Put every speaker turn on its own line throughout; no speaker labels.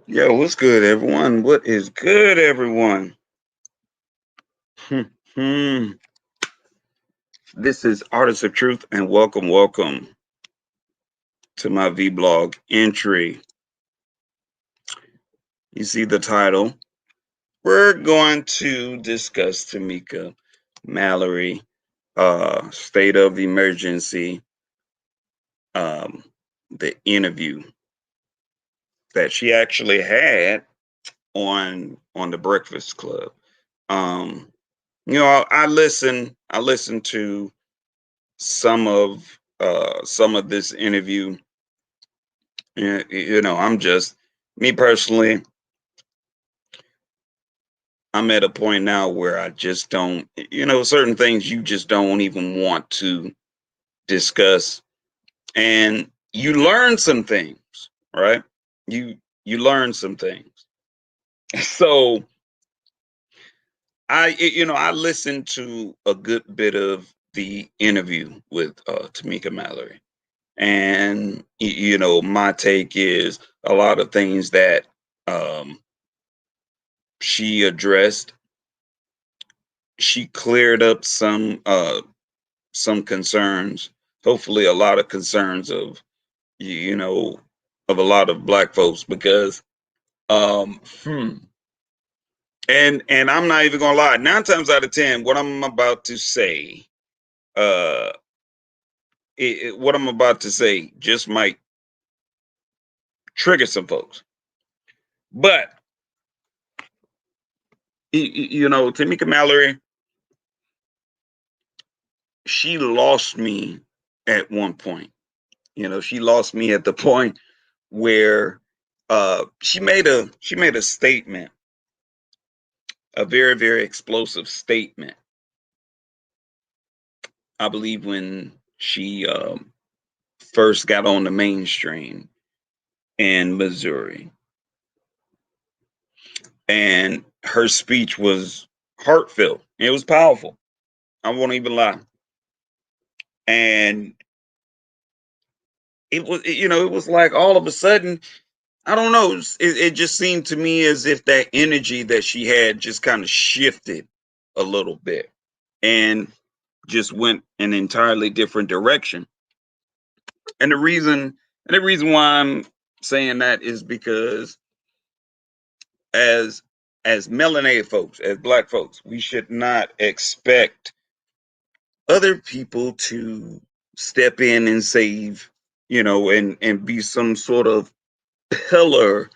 Yo, what's good, everyone? What is good, everyone? Hmm. This is Artists of Truth, and welcome to my vlog entry. You see the title. We're going to discuss Tamika Mallory, state of emergency, um, the interview that she actually had on the Breakfast Club. Um, I listen to some of this interview. I'm just me personally. I'm at a point now where I just don't, certain things you just don't even want to discuss, and you learn some things, right? You learn some things. So I listened to a good bit of the interview with Tamika Mallory. And my take is a lot of things that um, she addressed. She cleared up some concerns. Hopefully, a lot of concerns of you know of a lot of black folks because um, hmm, and I'm not even gonna lie. 9 times out of 10, what I'm about to say, uh, what I'm about to say, just might trigger some folks. But Tamika Mallory, she lost me at one point. She lost me at the point where she made a statement, a very very explosive statement. I believe when she first got on the mainstream in Missouri, and her speech was heartfelt. It was powerful. I won't even lie, and it was like all of a sudden I don't know. It just seemed to me as if that energy that she had just kind of shifted a little bit and just went an entirely different direction. And the reason why I'm saying that is because as as melanated folks, as black folks, we should not expect other people to step in and save, and be some sort of pillar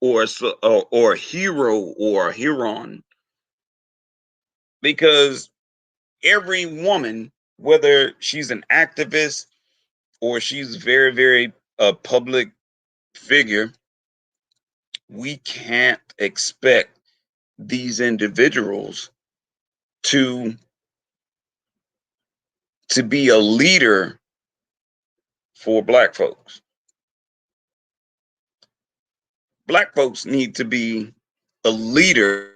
or a hero or a heron, because every woman, whether she's an activist or she's very very a public figure, we can't expect these individuals to be a leader for black folks. Black folks need to be a leader,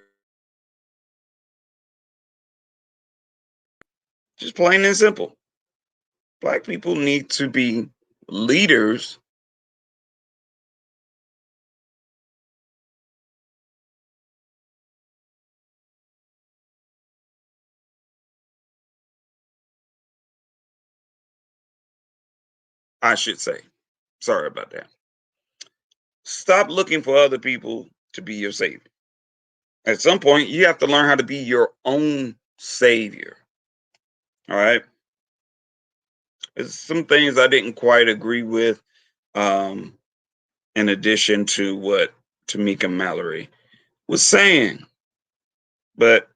just plain and simple. Black people need to be leaders. I should say, sorry about that. Stop looking for other people to be your savior. At some point, you have to learn how to be your own savior. All right. There's some things I didn't quite agree with, um, in addition to what Tamika Mallory was saying. But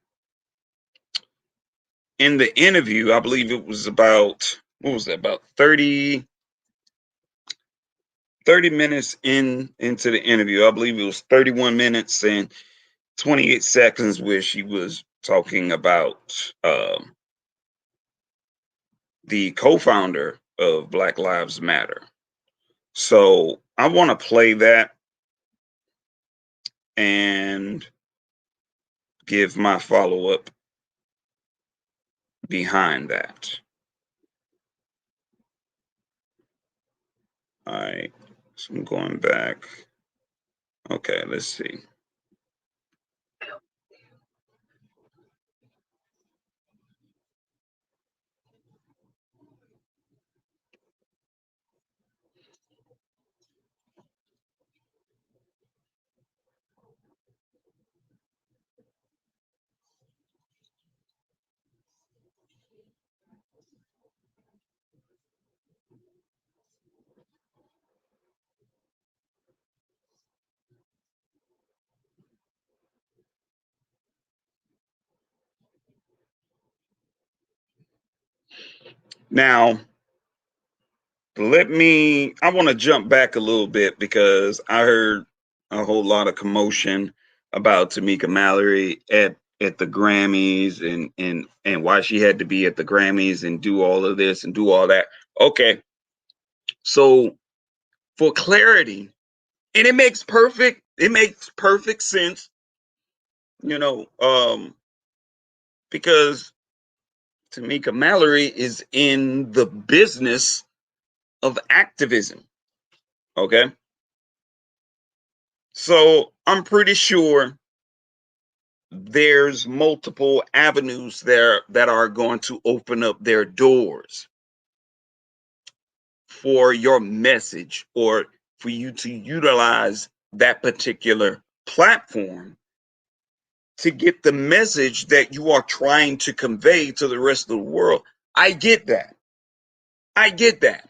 in the interview, I believe it was about, what was that, about 30 minutes into the interview. I believe it was 31 minutes and 28 seconds where she was talking about the co-founder of Black Lives Matter. So I want to play that and give my follow-up behind that. All right. So I'm going back. Okay, let's see. Now, I want to jump back a little bit because I heard a whole lot of commotion about Tamika Mallory at the Grammys and why she had to be at the Grammys and do all of this and do all that. Okay, so for clarity, and it makes perfect sense, you know, because Tamika Mallory is in the business of activism. Okay, so I'm pretty sure there's multiple avenues there that are going to open up their doors for your message or for you to utilize that particular platform to get the message that you are trying to convey to the rest of the world. I get that. I get that.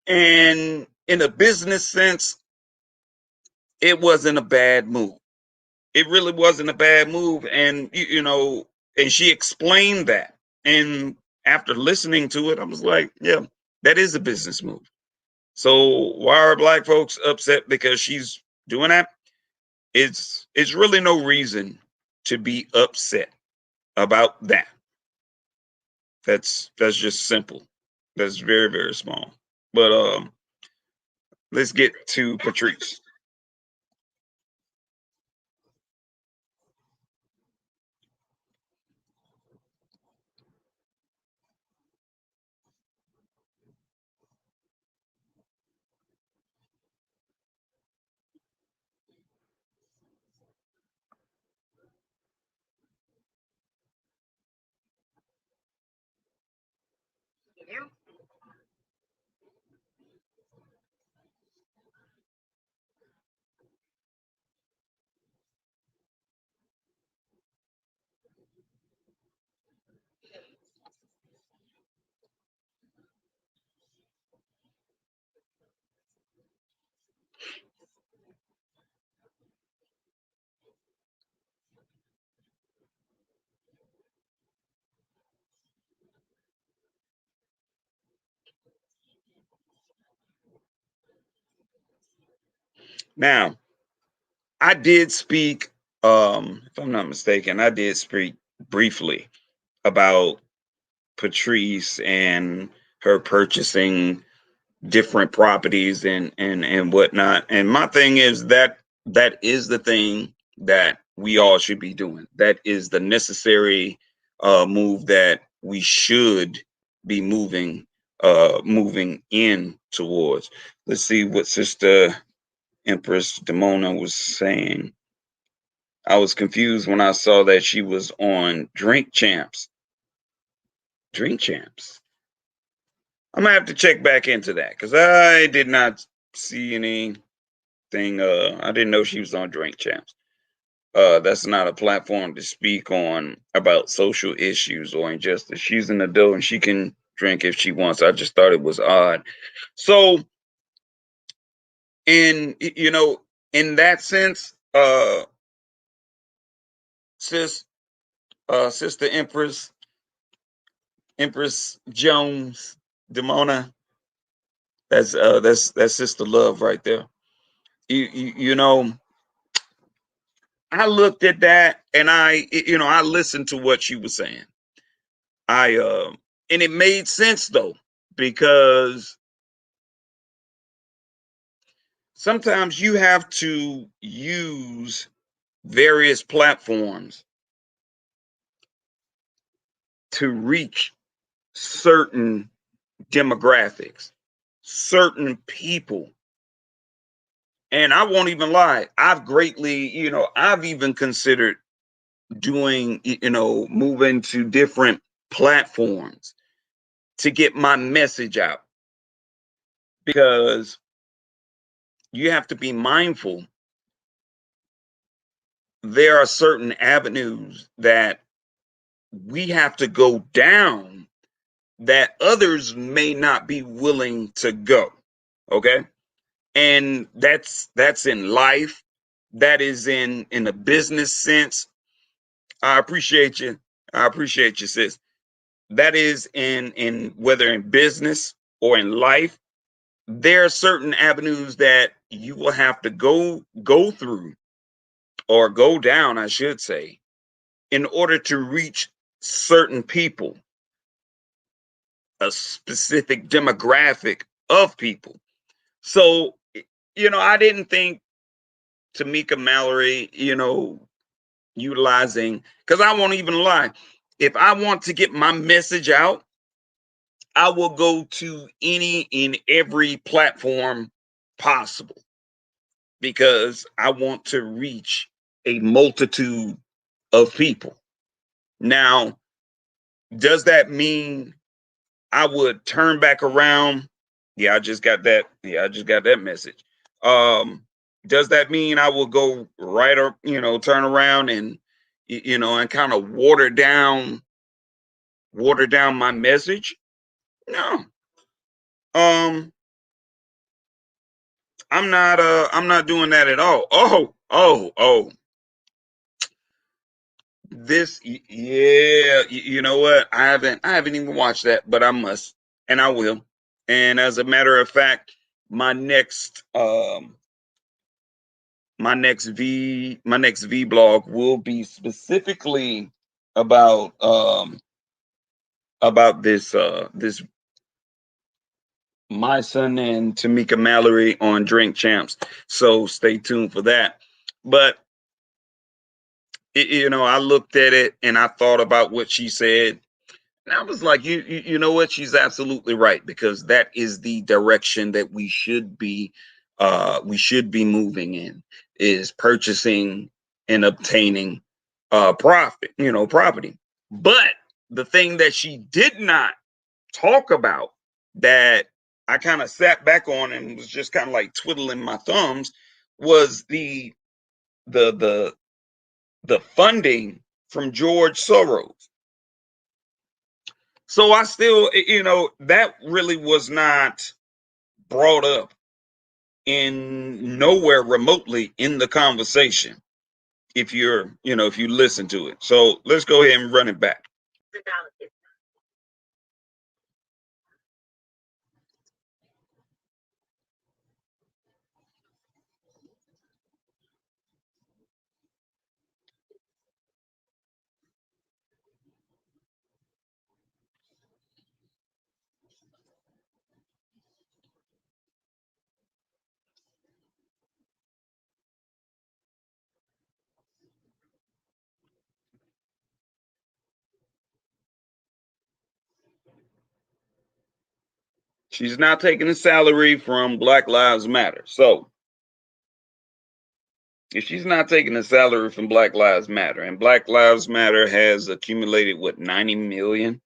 And in a business sense, it wasn't a bad move. It really wasn't a bad move. And, and she explained that. And after listening to it, I was like, yeah, that is a business move. So why are black folks upset because she's doing that? It's really no reason to be upset about that. That's just simple. That's very, very small. But let's get to Patrice. Now, I did speak, if I'm not mistaken, I did speak briefly about Patrice and her purchasing different properties and whatnot. And my thing is that is the thing that we all should be doing. That is the necessary move that we should be moving in towards. Let's see what Sister Empress Demona was saying. I was confused when I saw that she was on Drink Champs. Drink Champs. I'm gonna have to check back into that because I did not see anything. I didn't know she was on Drink Champs. That's not a platform to speak on about social issues or injustice. She's an adult and she can drink if she wants. I just thought it was odd. So, in that sense, sis, Sister Empress Jones, Demona, that's Sister Love right there. You know, I looked at that and I listened to what she was saying. I and it made sense though because sometimes you have to use various platforms to reach certain demographics, certain people And I won't even lie, I've greatly, I've even considered doing, moving to different platforms to get my message out, because you have to be mindful. There are certain avenues that we have to go down that others may not be willing to go. Okay. And that's in life. That is in a business sense. I appreciate you. I appreciate you, sis. That is in whether in business or in life. There are certain avenues that you will have to go through, or go down, I should say, in order to reach certain people, a specific demographic of people. So, I didn't think Tamika Mallory, utilizing, because I won't even lie. If I want to get my message out, I will go to any and every platform possible, because I want to reach a multitude of people. Now, does that mean I would turn back around? Yeah, I just got that. Yeah, I just got that message. Um, does that mean I will go right, or turn around and and kind of water down my message? No. Um, I'm not doing that at all. Oh. Yeah, you know what? I haven't even watched that, but I must, and I will. And as a matter of fact, my next um my next V blog will be specifically about this my son and Tamika Mallory on Drink Champs. So stay tuned for that. But I looked at it and I thought about what she said. And I was like, you know what? She's absolutely right, because that is the direction that we should be moving in, is purchasing and obtaining property. But the thing that she did not talk about, that I kind of sat back on and was just kind of like twiddling my thumbs, was the the the funding from George Soros. So I still, that really was not brought up in nowhere remotely in the conversation. If you listen to it. So let's go ahead and run it back. She's not taking a salary from Black Lives Matter. So if she's not taking a salary from Black Lives Matter, and Black Lives Matter has accumulated what, 90 million.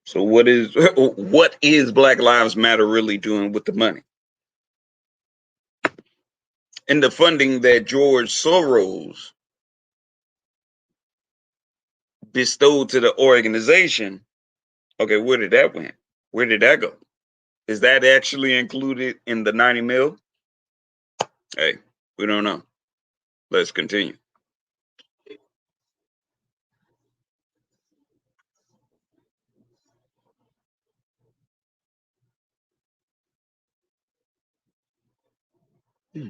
So what is Black Lives Matter really doing with the money and the funding that George Soros bestowed to the organization? Okay, where did that went? Where did that go? Is that actually included in the 90 mil? Hey, we don't know. Let's continue. Hmm.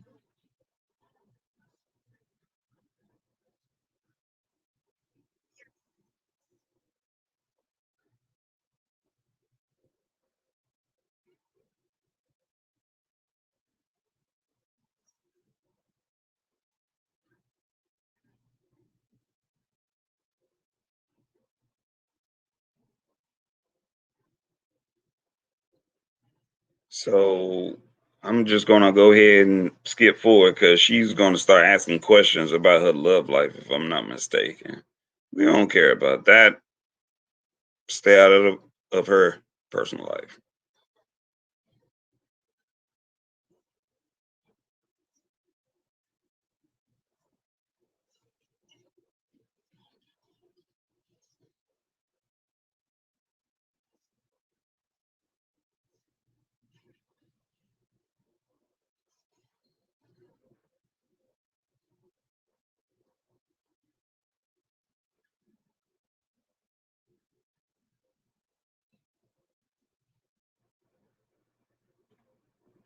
So I'm just gonna go ahead and skip forward because she's gonna start asking questions about her love life, if I'm not mistaken. We don't care about that. Stay out of her personal life.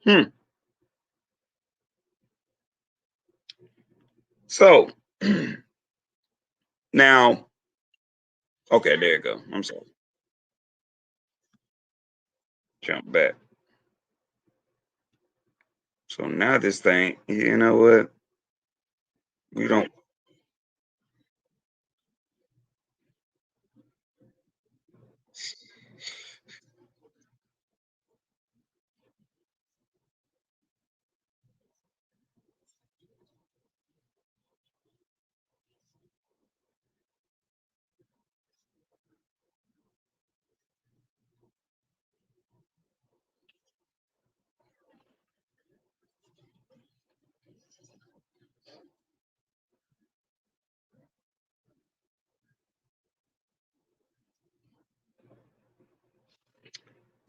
Hmm. So now, okay, there you go. I'm sorry. Jump back. So now this thing, you know what? We don't.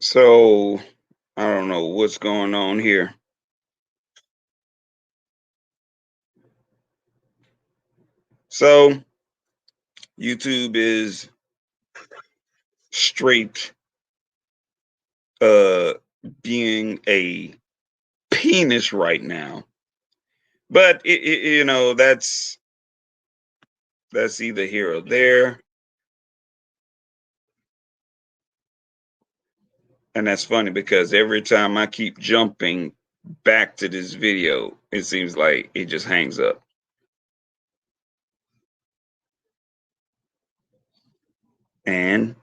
So I don't know what's going on here. So YouTube is straight uh being a penis right now. But that's either here or there. And that's funny because every time I keep jumping back to this video, it seems like it just hangs up. And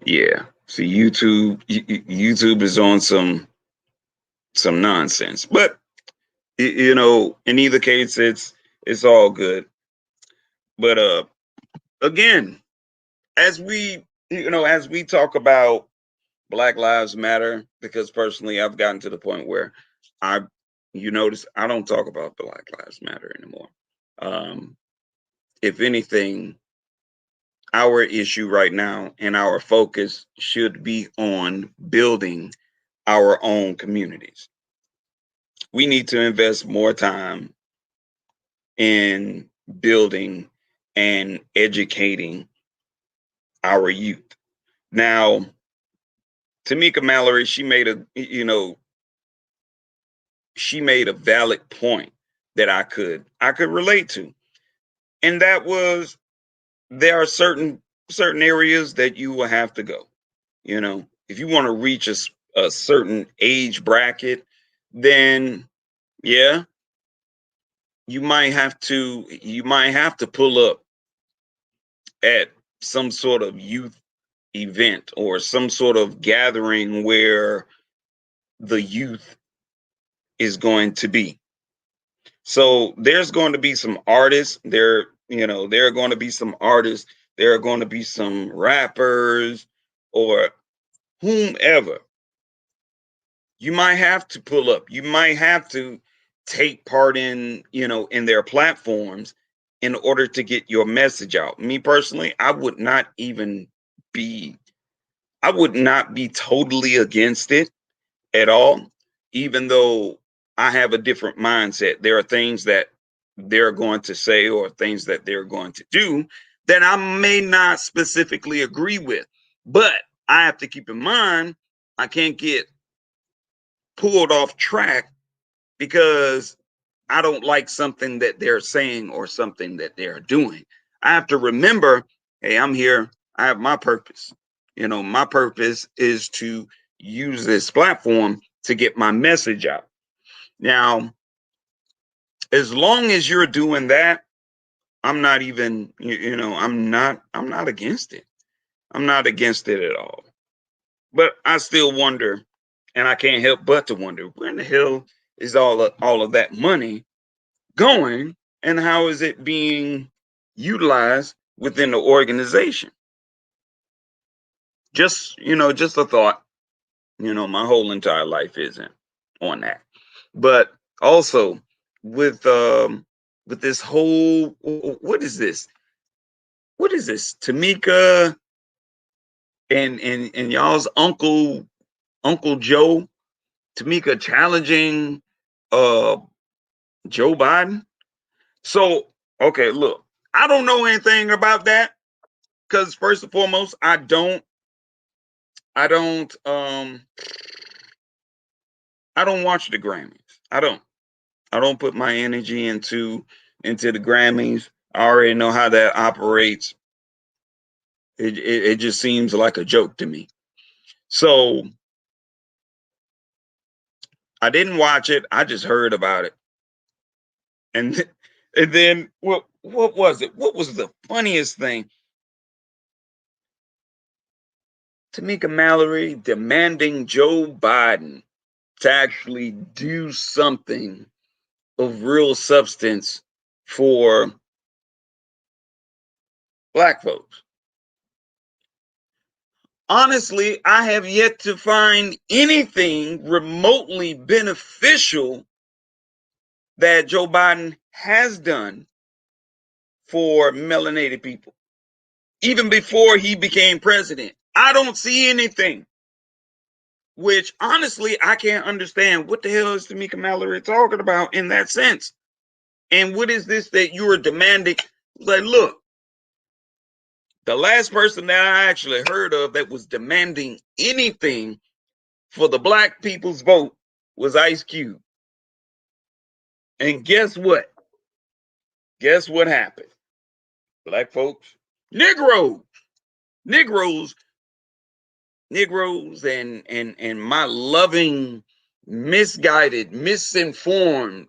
yeah, see, YouTube is on some nonsense. But in either case, it's all good. But again, as we talk about Black Lives Matter, because personally, I've gotten to the point where I, you notice, I don't talk about Black Lives Matter anymore. Um, if anything, our issue right now and our focus should be on building our own communities. We need to invest more time in building and educating our youth. Now, Tamika Mallory, she made a valid point that I could relate to. And that was, there are certain areas that you will have to go. If you want to reach a certain age bracket, then yeah, you might have to pull up at some sort of youth event or some sort of gathering where the youth is going to be. So there's going to be some artists there are going to be some artists, there are going to be some rappers or whomever. You might have to pull up, you might have to take part in their platforms in order to get your message out. Me personally, be I would not be totally against it at all, even though I have a different mindset. There are things that they're going to say or things that they're going to do that I may not specifically agree with. But I have to keep in mind, I can't get pulled off track because I don't like something that they're saying or something that they're doing. I have to remember, hey, I'm here. I have my purpose. My purpose is to use this platform to get my message out. Now, as long as you're doing that, I'm not even, I'm not against it. I'm not against it at all. But I still wonder, And I can't help but to wonder, where in the hell is all of that money going, and how is it being utilized within the organization? Just, just a thought. My whole entire life isn't on that. But also with this whole, what is this? What is this? Tamika and y'all's Uncle Joe, Tamika challenging uh Joe Biden. So, okay, look, I don't know anything about that because first and foremost, I don't I don't watch the Grammys. I don't. I don't put my energy into the Grammys. I already know how that operates. It just seems like a joke to me. So I didn't watch it. I just heard about it. And and then what was it? What was the funniest thing? Tamika Mallory demanding Joe Biden to actually do something of real substance for black folks. Honestly, I have yet to find anything remotely beneficial that Joe Biden has done for melanated people, even before he became president. I don't see anything, which honestly, I can't understand. What the hell is Tamika Mallory talking about in that sense? And what is this that you are demanding? Like, look, the last person that I actually heard of that was demanding anything for the black people's vote was Ice Cube. And guess what? Guess what happened? Black folks, Negroes, Negroes, Negroes, and my loving, misguided, misinformed,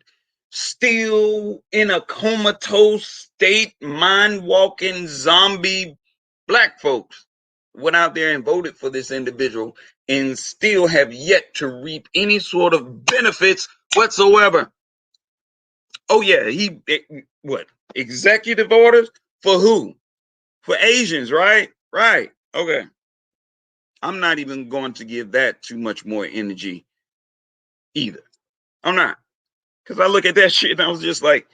still in a comatose state, mind walking zombie black folks went out there and voted for this individual and still have yet to reap any sort of benefits whatsoever. Oh yeah, what, executive orders for who? For Asians, right? Right. Okay. I'm not even going to give that too much more energy either. I'm not. Because I look at that shit and I was just like,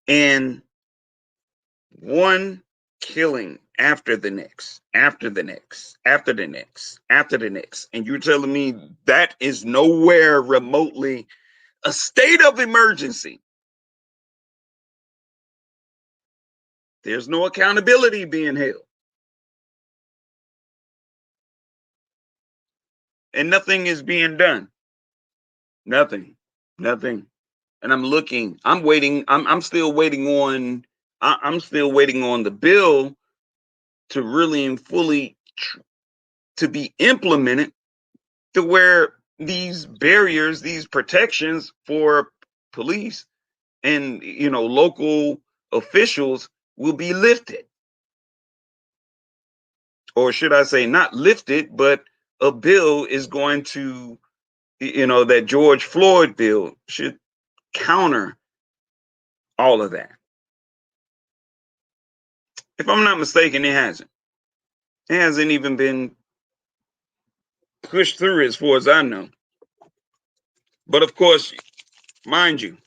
and one killing after the next, after the next, after the next, after the next. And you're telling me that is nowhere remotely a state of emergency. There's no accountability being held. And nothing is being done. Nothing. Nothing. And I'm looking, I'm waiting, I'm still waiting on I'm still waiting on the bill to really and fully to be implemented to where these barriers, these protections for police and local officials will be lifted. Or should I say not lifted, but a bill is going to, that George Floyd bill should counter all of that. If I'm not mistaken, it hasn't. It hasn't even been pushed through as far as I know. But of course, mind you,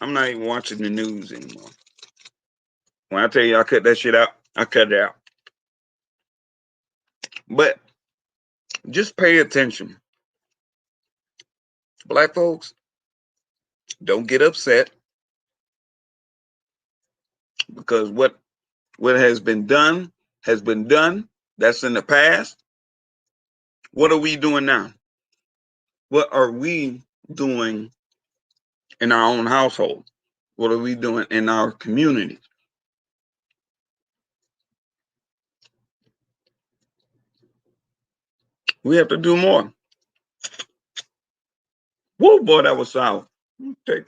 I'm not even watching the news anymore. When I tell you I cut that shit out, I cut it out. But just pay attention. Black folks, don't get upset because what has been done has been done. That's in the past. What are we doing now? What are we doing in our own household? What are we doing in our communities? We have to do more. Whoa, boy, that was sour. Take,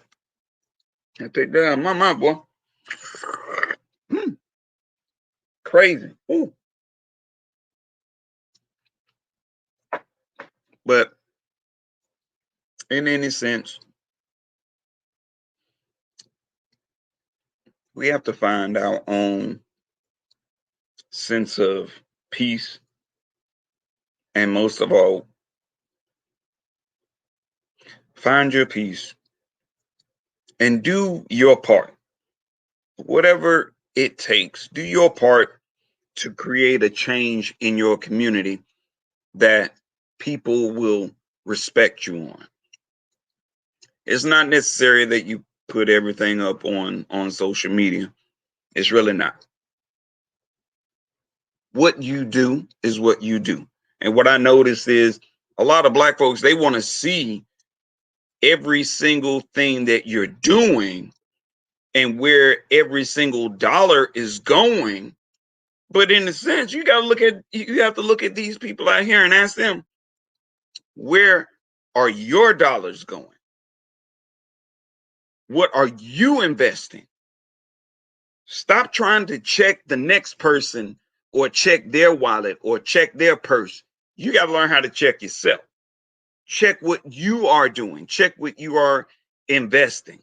take that out of my mouth, boy. Mm, crazy. Ooh. But in any sense, we have to find our own sense of peace. And most of all, find your peace and do your part. Whatever it takes, do your part to create a change in your community that people will respect you on. It's not necessary that you put everything up on social media. It's really not. What you do is what you do. And what I noticed is a lot of black folks, they want to see every single thing that you're doing and where every single dollar is going. But in a sense, you have to look at these people out here and ask them, where are your dollars going? What are you investing? Stop trying to check the next person or check their wallet or check their purse. You got to learn how to check yourself. Check what you are doing. Check what you are investing.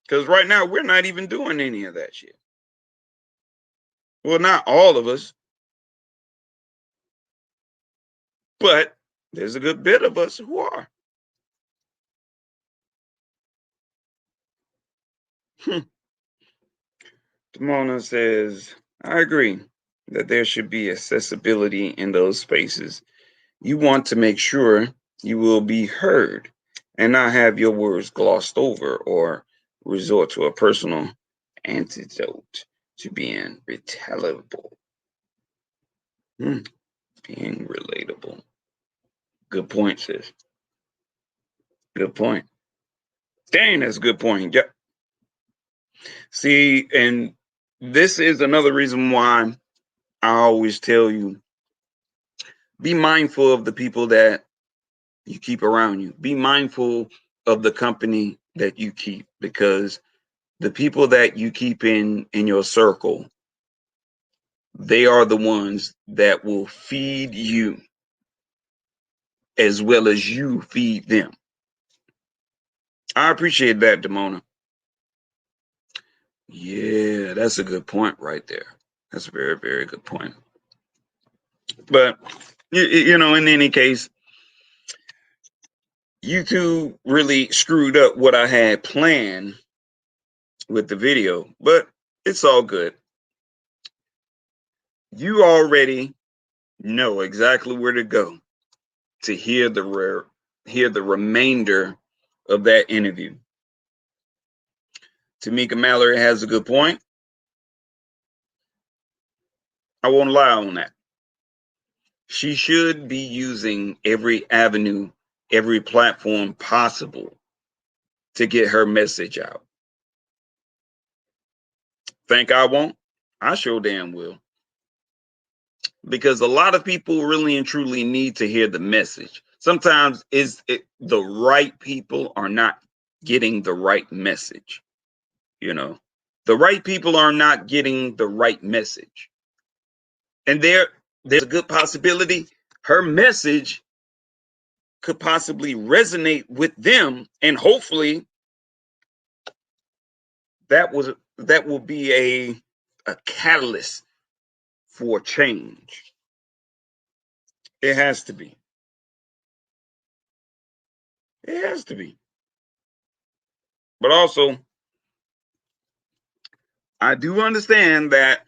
Because right now, we're not even doing any of that shit. Well, not all of us, but there's a good bit of us who are. Demona says, I agree that there should be accessibility in those spaces. You want to make sure you will be heard and not have your words glossed over or resort to a personal antidote to being retaliable. Being relatable. Good point, sis. Good point. Dang, that's a good point. Yep. See, and this is another reason why I always tell you be mindful of the people that you keep around you. Be mindful of the company that you keep, because the people that you keep in your circle, they are the ones that will feed you as well as you feed them. I appreciate that, Demona. Yeah, that's a good point right there. That's a very, very good point. But in any case, YouTube really screwed up what I had planned with the video, but it's all good. You already know exactly where to go to hear the remainder of that interview. Tamika Mallory has a good point. I won't lie on that. She should be using every avenue, every platform possible to get her message out. Think I won't? I sure damn will. Because a lot of people really and truly need to hear the message. Sometimes the right people are not getting the right message. The right people are not getting the right message. And there's a good possibility her message could possibly resonate with them, and hopefully that will be a catalyst for change. It has to be. It has to be. But also, I do understand that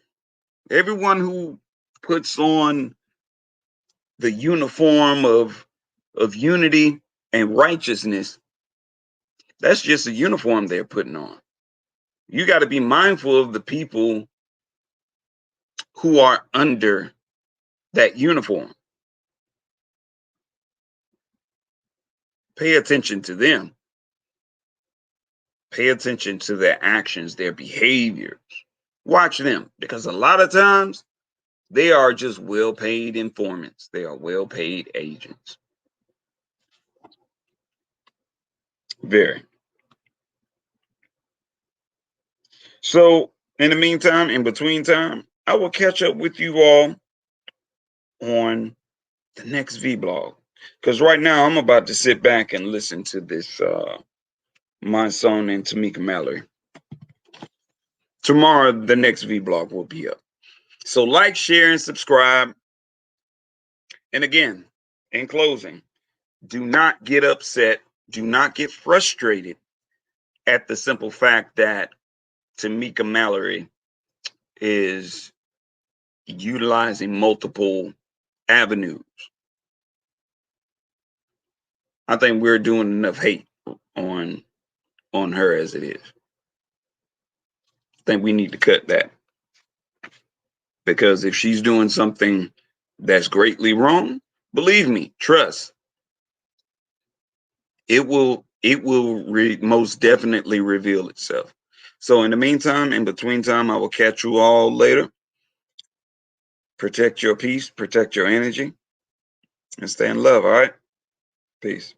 everyone who puts on the uniform of unity and righteousness, that's just a uniform they're putting on. You got to be mindful of the people who are under that uniform. Pay attention to them. Pay attention to their actions, their behaviors. Watch them, because a lot of times they are just well-paid informants. They are well-paid agents. Very. So, in the meantime, in between time, I will catch up with you all on the next vlog. Because right now I'm about to sit back and listen to this My Son and Tamika Mallory. Tomorrow the next vlog will be up. So like, share, and subscribe. And again, in closing, do not get upset, do not get frustrated at the simple fact that Tamika Mallory is utilizing multiple avenues. I think we're doing enough hate on her as it is. I think we need to cut that, because if she's doing something that's greatly wrong, believe me, trust, it will most definitely reveal itself. So in the meantime, in between time, I will catch you all later. Protect your peace, protect your energy, and stay in love. All right, peace.